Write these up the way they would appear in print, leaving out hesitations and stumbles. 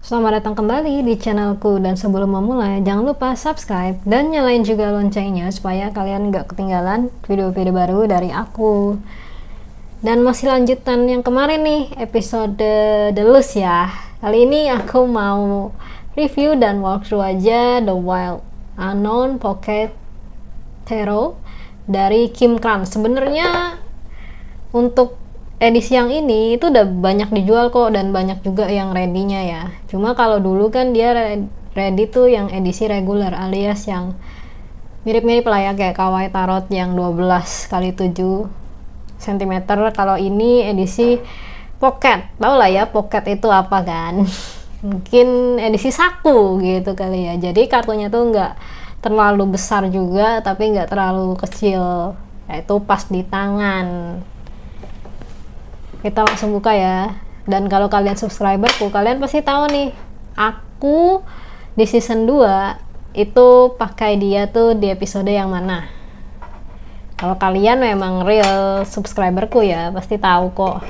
Selamat datang kembali di channelku, dan sebelum memulai jangan lupa subscribe dan nyalain juga loncengnya supaya kalian gak ketinggalan video-video baru dari aku. Dan masih lanjutan yang kemarin nih, episode The Luz ya. Kali ini aku mau review dan walkthrough aja The Wild Unknown Pocket Tarot dari Kim Krans. Sebenarnya untuk edisi yang ini itu udah banyak dijual kok, dan banyak juga yang ready-nya ya. Cuma kalau dulu kan dia ready tuh yang edisi regular, alias yang mirip-mirip lah ya, kayak Kawaii Tarot yang 12 kali 7 cm. Kalau ini edisi pocket, tau lah ya pocket itu apa kan. Mungkin edisi saku gitu kali ya. Jadi kartunya tuh nggak terlalu besar juga, tapi nggak terlalu kecil, yaitu pas di tangan. Kita langsung buka ya. Dan kalau kalian subscriberku, kalian pasti tahu nih, aku di season 2 itu pakai dia tuh di episode yang mana. Kalau kalian memang real subscriberku ya, pasti tahu kok.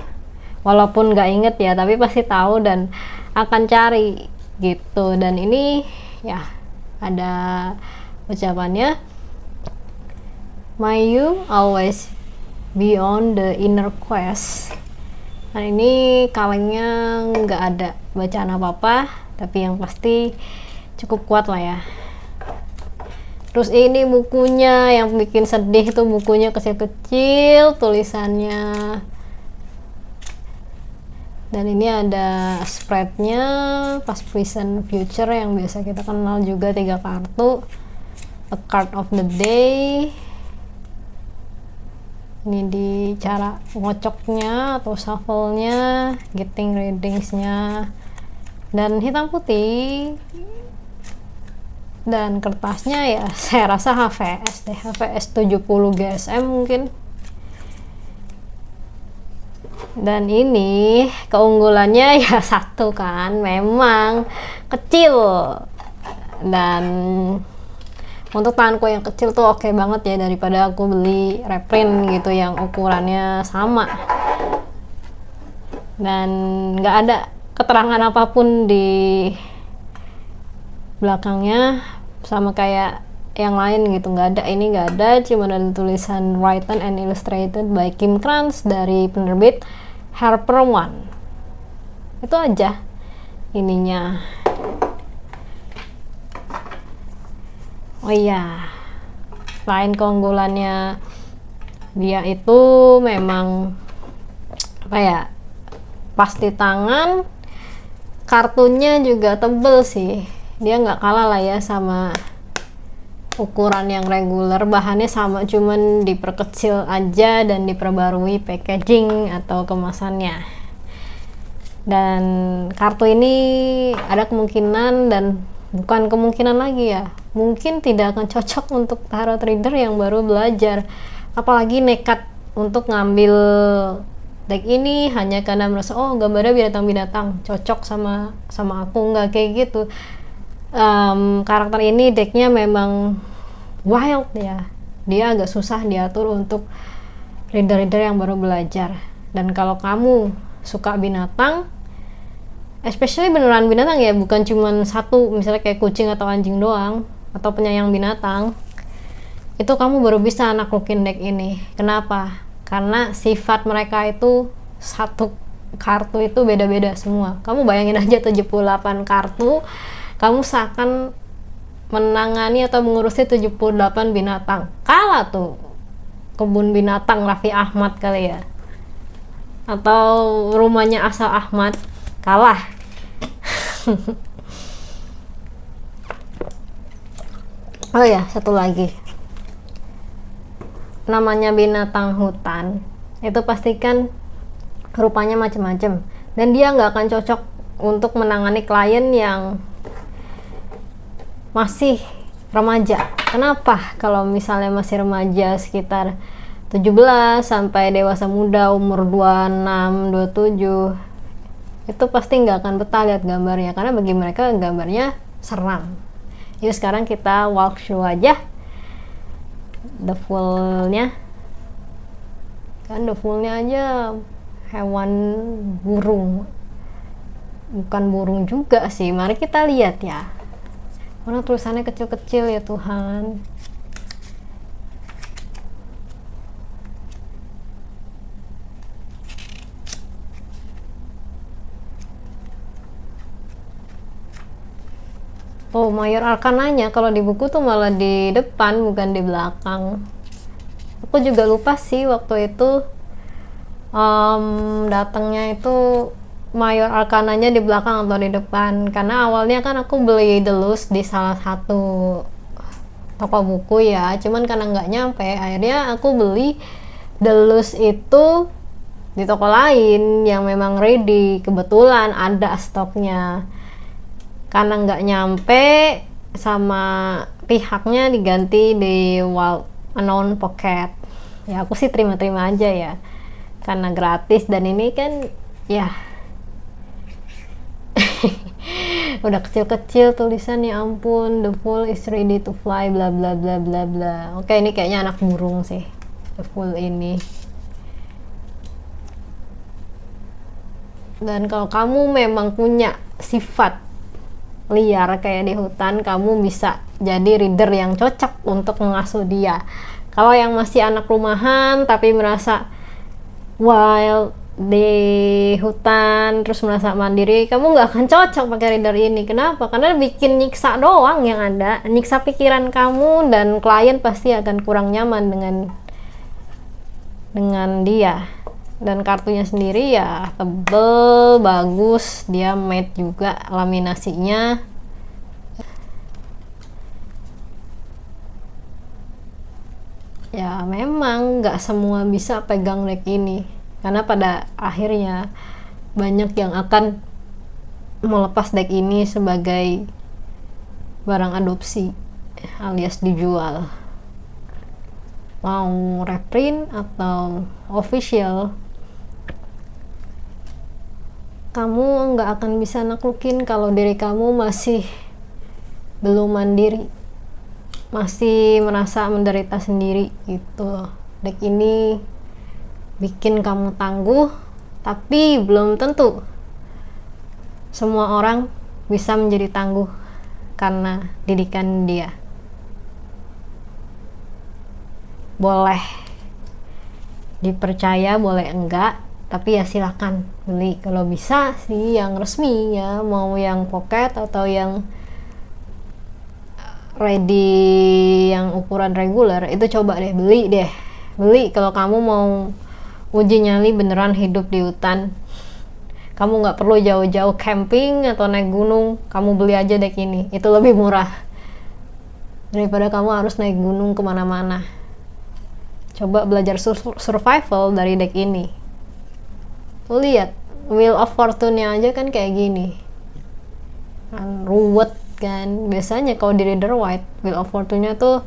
Walaupun nggak inget ya, tapi pasti tahu dan akan cari gitu. Dan ini ya ada ucapannya, "May you always be on the inner quest." Nah, ini kalengnya nggak ada bacaan apa-apa, tapi yang pasti cukup kuat lah ya. Terus ini bukunya yang bikin sedih tuh, bukunya kecil-kecil tulisannya. Dan ini ada spreadnya, past, present, future yang biasa kita kenal juga, 3 kartu. A card of the day. Ini di cara ngocoknya atau shuffle-nya, getting readings-nya, dan hitam putih. Dan kertasnya ya saya rasa HVS deh, HVS 70 GSM mungkin. Dan ini keunggulannya ya satu kan, memang kecil. Dan untuk tanganku yang kecil tuh oke banget ya, daripada aku beli reprint gitu yang ukurannya sama. Dan nggak ada keterangan apapun di belakangnya, sama kayak yang lain gitu, nggak ada. Ini nggak ada, cuma ada tulisan written and illustrated by Kim Krans dari penerbit Harper One. Itu aja ininya. Oh iya, lain keunggulannya dia itu memang apa ya, pas di tangan. Kartunya juga tebel sih, dia nggak kalah lah ya sama ukuran yang reguler. Bahannya sama, cuman diperkecil aja dan diperbarui packaging atau kemasannya. Dan kartu ini ada kemungkinan, dan bukan kemungkinan lagi ya, mungkin tidak akan cocok untuk tarot reader yang baru belajar, apalagi nekat untuk ngambil deck ini hanya karena merasa oh gambarnya binatang-binatang cocok sama aku. Nggak kayak gitu. Karakter ini decknya memang wild ya, dia agak susah diatur untuk reader-reader yang baru belajar. Dan kalau kamu suka binatang, especially beneran binatang ya, bukan cuman satu, misalnya kayak kucing atau anjing doang, atau penyayang binatang, itu kamu baru bisa naklukin deck ini. Kenapa? Karena sifat mereka itu satu kartu itu beda-beda semua. Kamu bayangin aja 78 kartu, kamu seakan menangani atau mengurusi 78 binatang. Kalah tuh kebun binatang Raffi Ahmad kali ya, atau rumahnya Asal Ahmad, kalah. Oh ya, satu lagi, namanya binatang hutan itu pastikan rupanya macam-macam, dan dia nggak akan cocok untuk menangani klien yang masih remaja. Kenapa? Kalau misalnya masih remaja sekitar 17 sampai dewasa muda umur 26, 27, itu pasti nggak akan betah lihat gambarnya, karena bagi mereka gambarnya seram. Yuk sekarang kita walkthrough aja the full-nya. Kan the full-nya aja hewan burung, bukan burung juga sih. Mari kita lihat ya. Mana tulisannya kecil-kecil ya Tuhan. Oh, mayor arkananya kalau di buku tuh malah di depan bukan di belakang. Aku juga lupa sih waktu itu datangnya itu mayor arkananya di belakang atau di depan, karena awalnya kan aku beli The Lost di salah satu toko buku ya, cuman karena nggak nyampe akhirnya aku beli The Lost itu di toko lain yang memang ready, kebetulan ada stoknya. Karena nggak nyampe sama pihaknya diganti di Wild Unknown Pocket. Ya aku sih terima-terima aja ya, karena gratis dan ini kan ya udah kecil-kecil tulisan, ya ampun, the fool is ready to fly bla bla bla bla bla. Oke, ini kayaknya anak burung sih the fool ini. Dan kalau kamu memang punya sifat liar kayak di hutan, kamu bisa jadi reader yang cocok untuk mengasuh dia. Kalau yang masih anak rumahan tapi merasa wild di hutan terus merasa mandiri, kamu nggak akan cocok pakai reader ini. Kenapa? Karena bikin nyiksa doang yang ada, nyiksa pikiran kamu, dan klien pasti akan kurang nyaman dengan dia. Dan kartunya sendiri ya tebel, bagus, dia matte juga laminasinya. Ya memang nggak semua bisa pegang deck ini, karena pada akhirnya banyak yang akan melepas deck ini sebagai barang adopsi alias dijual, mau reprint atau official. Kamu nggak akan bisa naklukin kalau diri kamu masih belum mandiri, masih merasa menderita sendiri gitu loh. Deck ini bikin kamu tangguh, tapi belum tentu semua orang bisa menjadi tangguh karena didikan dia. Boleh dipercaya, boleh enggak, tapi ya silakan beli kalau bisa sih yang resmi ya, mau yang pocket atau yang ready yang ukuran reguler itu coba deh beli kalau kamu mau uji nyali beneran hidup di hutan. Kamu nggak perlu jauh-jauh camping atau naik gunung, kamu beli aja deck ini, itu lebih murah daripada kamu harus naik gunung kemana-mana. Coba belajar survival dari deck ini. Lihat Wheel of Fortune-nya aja kan kayak gini kan, ruwet kan. Biasanya kalau di Reader White Wheel of Fortune-nya tuh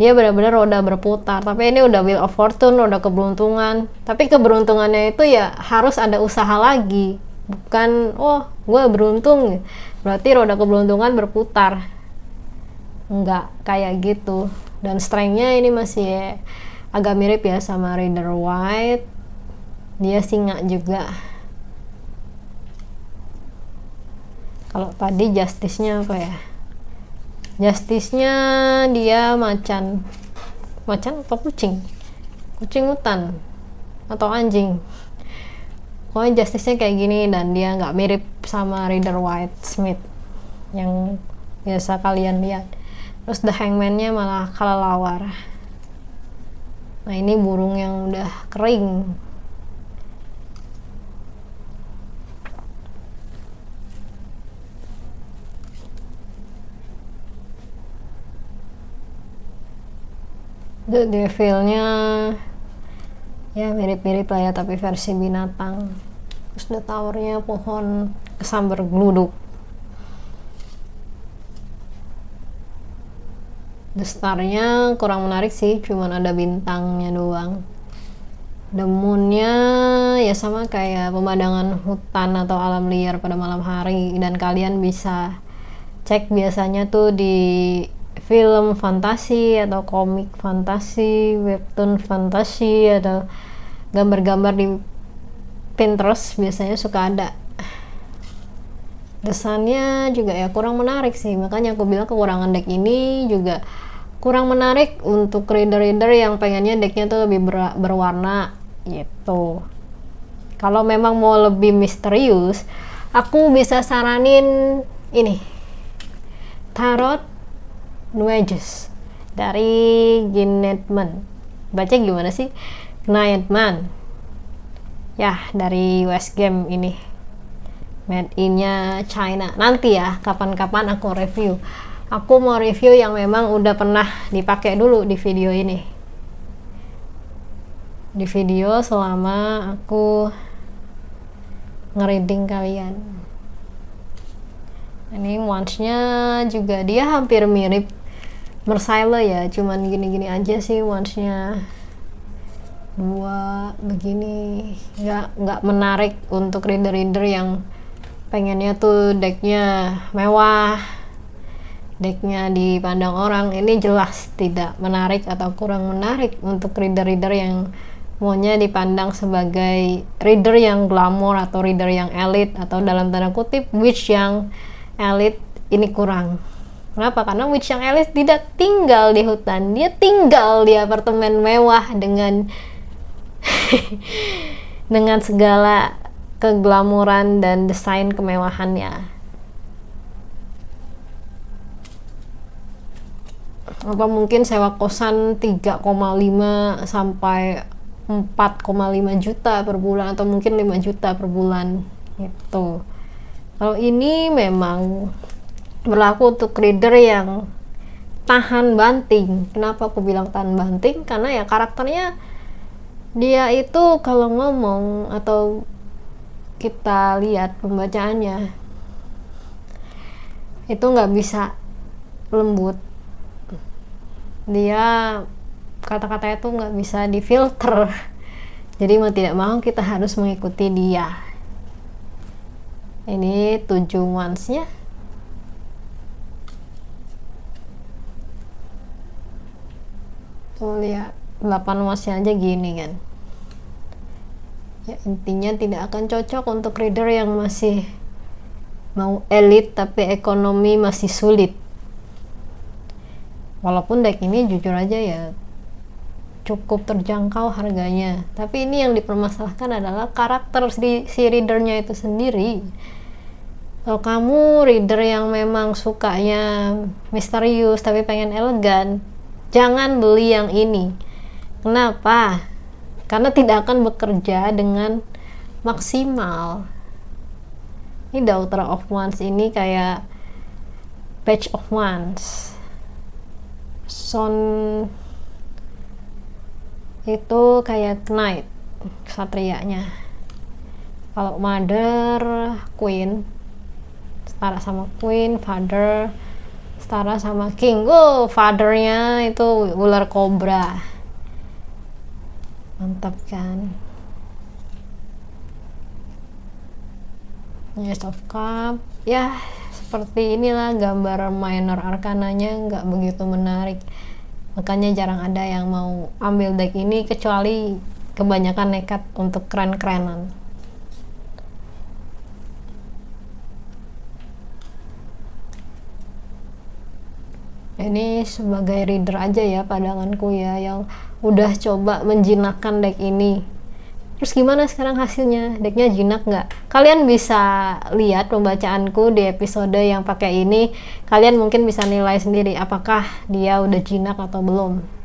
dia benar-benar roda berputar, tapi ini udah Wheel of Fortune, roda keberuntungan. Tapi keberuntungannya itu ya harus ada usaha lagi, bukan oh gue beruntung berarti roda keberuntungan berputar, enggak kayak gitu. Dan strength-nya ini masih agak mirip ya sama Reader White, dia singa juga. Kalau tadi justice-nya apa ya, justice-nya dia macan atau kucing hutan atau anjing. Pokoknya justice-nya kayak gini, dan dia nggak mirip sama Reader White Smith yang biasa kalian lihat. Terus the Hangman-nya malah kelelawar. Nah ini burung yang udah kering. The Devil-nya ya mirip-mirip lah ya, tapi versi binatang. Terus the Tower-nya pohon kesambar geluduk. The Star-nya kurang menarik sih, cuman ada bintangnya doang. The Moon-nya ya sama kayak pemandangan hutan atau alam liar pada malam hari, dan kalian bisa cek biasanya tuh di film fantasi atau komik fantasi, webtoon fantasi, atau gambar-gambar di Pinterest biasanya suka ada desainnya juga ya kurang menarik sih, makanya aku bilang kekurangan deck ini juga kurang menarik untuk reader-reader yang pengennya decknya tuh lebih berwarna gitu. Kalau memang mau lebih misterius, aku bisa saranin ini, Tarot Nuages dari Ginetman. Baca gimana sih? Ginetman. Ya, dari West Game ini. Made in-nya China. Nanti ya, kapan-kapan aku review. Aku mau review yang memang udah pernah dipakai dulu di video ini. Di video selama aku ngereading kalian. Ini once-nya juga dia hampir mirip Mersaile ya, cuman gini-gini aja sih once-nya. Dua begini, nggak menarik untuk reader-reader yang pengennya tuh decknya mewah, decknya dipandang orang. Ini jelas tidak menarik atau kurang menarik untuk reader-reader yang maunya dipandang sebagai reader yang glamor atau reader yang elite atau dalam tanda kutip witch yang elite. Ini kurang. Kenapa? Karena witch yang elite tidak tinggal di hutan, dia tinggal di apartemen mewah dengan dengan segala keglamoran dan desain kemewahannya. Apa mungkin sewa kosan 3,5 sampai 4,5 juta per bulan, atau mungkin 5 juta per bulan gitu. Kalau ini memang berlaku untuk reader yang tahan banting. Kenapa aku bilang tahan banting? Karena ya karakternya dia itu kalau ngomong atau kita lihat pembacaannya itu nggak bisa lembut. Dia kata-katanya tuh nggak bisa difilter. Jadi mau tidak mau kita harus mengikuti dia. Ini 7 wands-nya. Tuh lihat 8 wands-nya aja gini kan. Ya intinya tidak akan cocok untuk reader yang masih mau elite tapi ekonomi masih sulit. Walaupun deck ini jujur aja ya cukup terjangkau harganya, tapi ini yang dipermasalahkan adalah karakter si readernya itu sendiri. Kalau kamu reader yang memang sukanya misterius tapi pengen elegan, jangan beli yang ini. Kenapa? Karena tidak akan bekerja dengan maksimal. Ini Daughter of Wands ini kayak Page of Wands. Son itu kayak Knight, satrianya. Kalau Mother, Queen setara sama Queen, Father setara sama King. Fathernya itu ular kobra. Mantap kan? Ace of Cup. Ya, seperti inilah gambar minor arkananya, nggak begitu menarik. Makanya jarang ada yang mau ambil deck ini, kecuali kebanyakan nekat untuk keren-kerenan. Ini sebagai reader aja ya pandanganku ya, yang udah coba menjinakkan deck ini. Terus gimana sekarang hasilnya? Decknya jinak nggak? Kalian bisa lihat pembacaanku di episode yang pakai ini. Kalian mungkin bisa nilai sendiri apakah dia udah jinak atau belum.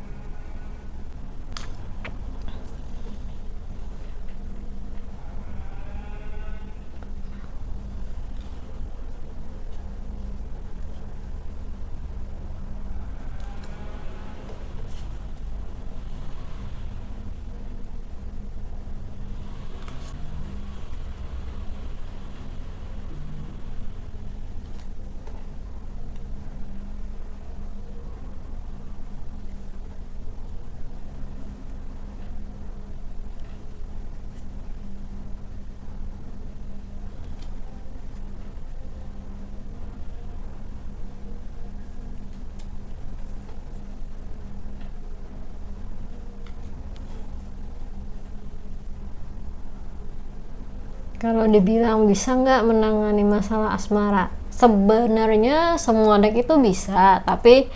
Kalau dibilang bisa nggak menangani masalah asmara, sebenarnya semua deck itu bisa, tapi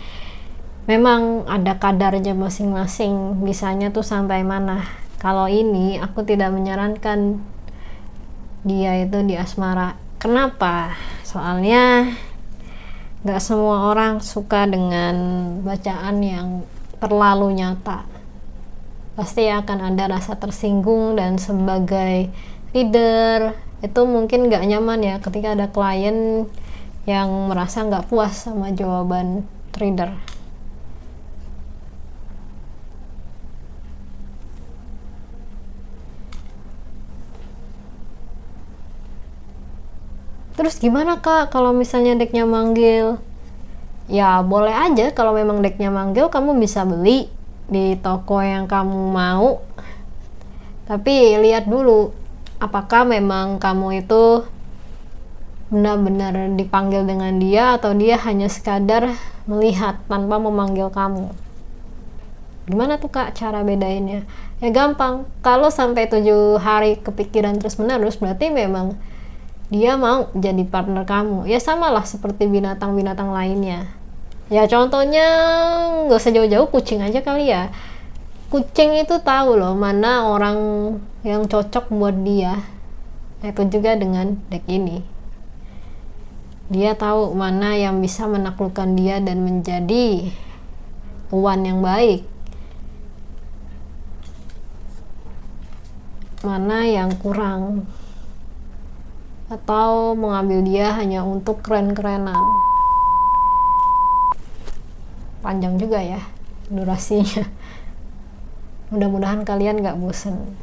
memang ada kadarnya masing-masing, bisanya tuh sampai mana. Kalau ini aku tidak menyarankan dia itu di asmara. Kenapa? Soalnya nggak semua orang suka dengan bacaan yang terlalu nyata. Pasti akan ada rasa tersinggung, dan sebagai reader itu mungkin nggak nyaman ya ketika ada klien yang merasa nggak puas sama jawaban reader. Terus gimana kak kalau misalnya decknya manggil? Ya boleh aja, kalau memang decknya manggil kamu bisa beli di toko yang kamu mau, tapi lihat dulu apakah memang kamu itu benar-benar dipanggil dengan dia atau dia hanya sekadar melihat tanpa memanggil kamu. Gimana tuh kak cara bedainnya? Ya gampang, kalau sampai 7 hari kepikiran terus menerus berarti memang dia mau jadi partner kamu. Ya samalah seperti binatang-binatang lainnya. Ya contohnya nggak usah jauh-jauh, kucing aja kali ya. Kucing itu tahu loh mana orang yang cocok buat dia. Nah, itu juga dengan deck ini. Dia tahu mana yang bisa menaklukkan dia dan menjadi tuan yang baik, mana yang kurang, atau mengambil dia hanya untuk keren-kerenan. Panjang juga ya durasinya. Mudah-mudahan kalian gak bosen.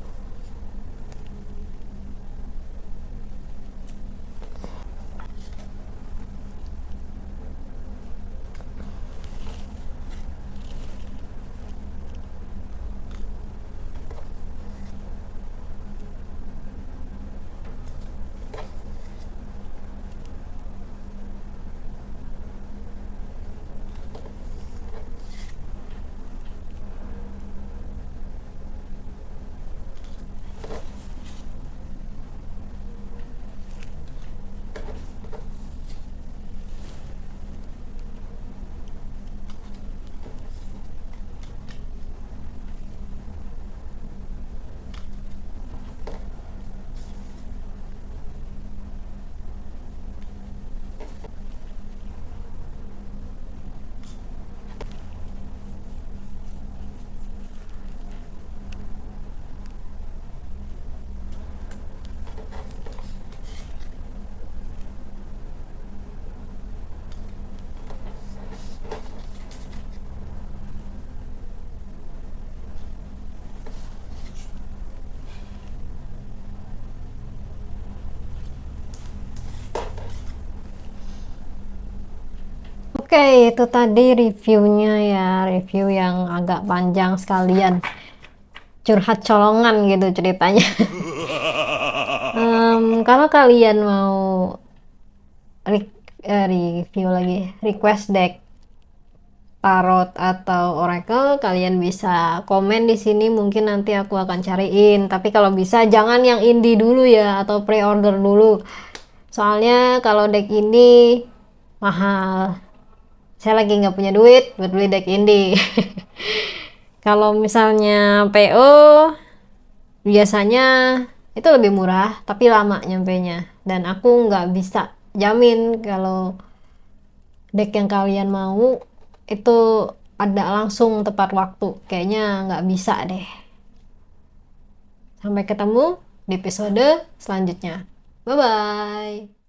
Oke, itu tadi reviewnya ya, review yang agak panjang sekalian, curhat colongan gitu ceritanya. Kalau kalian mau review lagi, request deck tarot atau oracle, kalian bisa komen di sini, mungkin nanti aku akan cariin. Tapi kalau bisa jangan yang indie dulu ya, atau pre-order dulu. Soalnya kalau deck ini mahal. Saya lagi nggak punya duit buat beli deck indie. Kalau misalnya PO biasanya itu lebih murah tapi lama nyampenya, dan aku nggak bisa jamin kalau deck yang kalian mau itu ada langsung tepat waktu. Kayaknya nggak bisa deh. Sampai ketemu di episode selanjutnya. Bye bye.